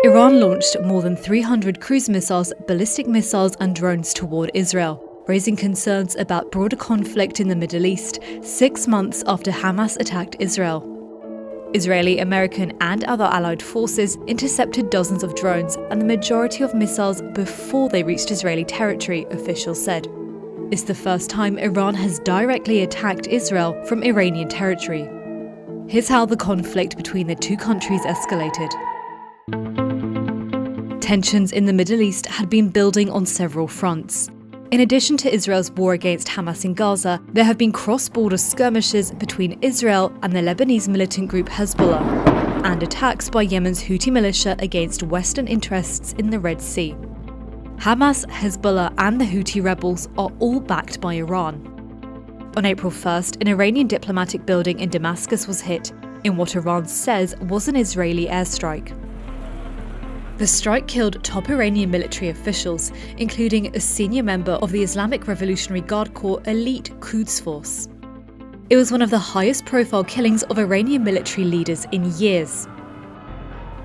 Iran launched more than 300 cruise missiles, ballistic missiles and drones toward Israel, raising concerns about broader conflict in the Middle East 6 months after Hamas attacked Israel. Israeli, American and other allied forces intercepted dozens of drones and the majority of missiles before they reached Israeli territory, officials said. It's the first time Iran has directly attacked Israel from Iranian territory. Here's how the conflict between the two countries escalated. Tensions in the Middle East had been building on several fronts. In addition to Israel's war against Hamas in Gaza, there have been cross-border skirmishes between Israel and the Lebanese militant group Hezbollah, and attacks by Yemen's Houthi militia against Western interests in the Red Sea. Hamas, Hezbollah and the Houthi rebels are all backed by Iran. On April 1st, an Iranian diplomatic building in Damascus was hit in what Iran says was an Israeli airstrike. The strike killed top Iranian military officials, including a senior member of the Islamic Revolutionary Guard Corps elite Quds Force. It was one of the highest profile killings of Iranian military leaders in years.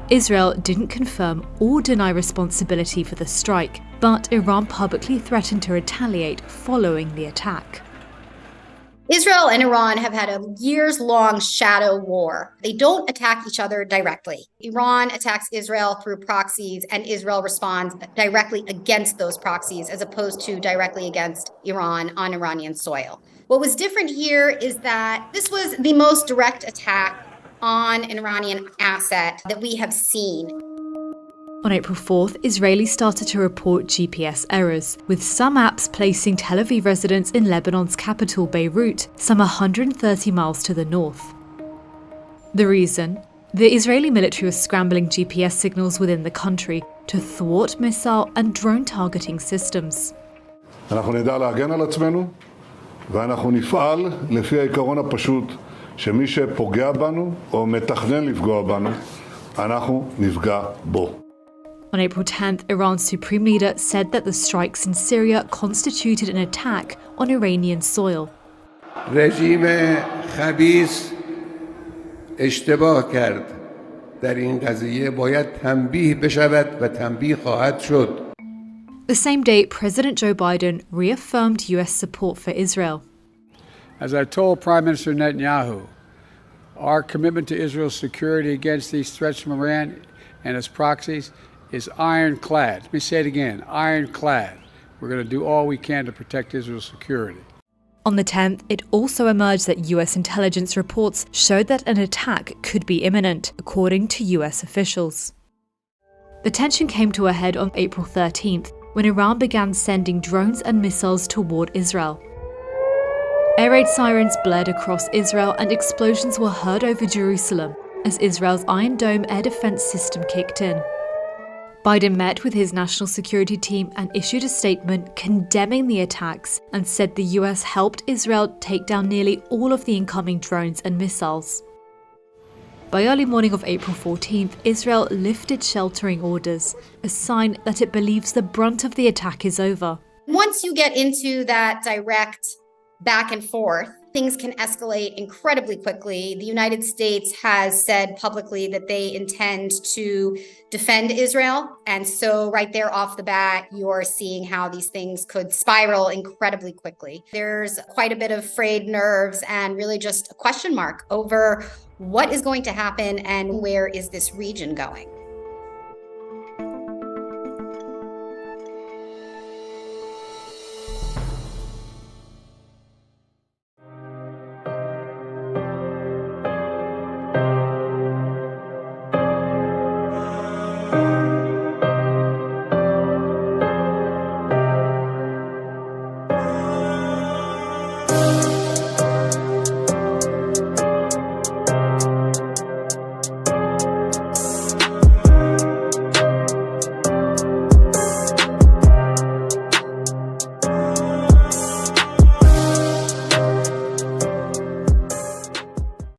Israel didn't confirm or deny responsibility for the strike, but Iran publicly threatened to retaliate following the attack. Israel and Iran have had a years-long shadow war. They don't attack each other directly. Iran attacks Israel through proxies, and Israel responds directly against those proxies, as opposed to directly against Iran on Iranian soil. What was different here is that this was the most direct attack on an Iranian asset that we have seen. On April 4th, Israelis started to report GPS errors, with some apps placing Tel Aviv residents in Lebanon's capital, Beirut, some 130 miles to the north. The reason? The Israeli military was scrambling GPS signals within the country to thwart missile and drone targeting systems. אנחנו נדע להגן על עצמנו, ואנחנו נפעל לפי העיקרון הפשוט שמי שפוגע בנו או מתכנן לפגוע בנו, אנחנו נפגע בו. On April 10th, Iran's supreme leader said that the strikes in Syria constituted an attack on Iranian soil. رژیم خبیث اشتباه کرد. در این قضیه باید تنبیه بشود و تنبیه خواهد شد. The same day, President Joe Biden reaffirmed US support for Israel. As I told Prime Minister Netanyahu, our commitment to Israel's security against these threats from Iran and its proxies is ironclad. Let me say it again, ironclad. We're going to do all we can to protect Israel's security. On the 10th, it also emerged that US intelligence reports showed that an attack could be imminent, according to US officials. The tension came to a head on April 13th, when Iran began sending drones and missiles toward Israel. Air raid sirens blared across Israel and explosions were heard over Jerusalem as Israel's Iron Dome air defense system kicked in. Biden met with his national security team and issued a statement condemning the attacks and said the US helped Israel take down nearly all of the incoming drones and missiles. By early morning of April 14th, Israel lifted sheltering orders, a sign that it believes the brunt of the attack is over. Once you get into that direct back and forth, things can escalate incredibly quickly. The United States has said publicly that they intend to defend Israel. And so right there off the bat, you're seeing how these things could spiral incredibly quickly. There's quite a bit of frayed nerves and really just a question mark over what is going to happen and where is this region going.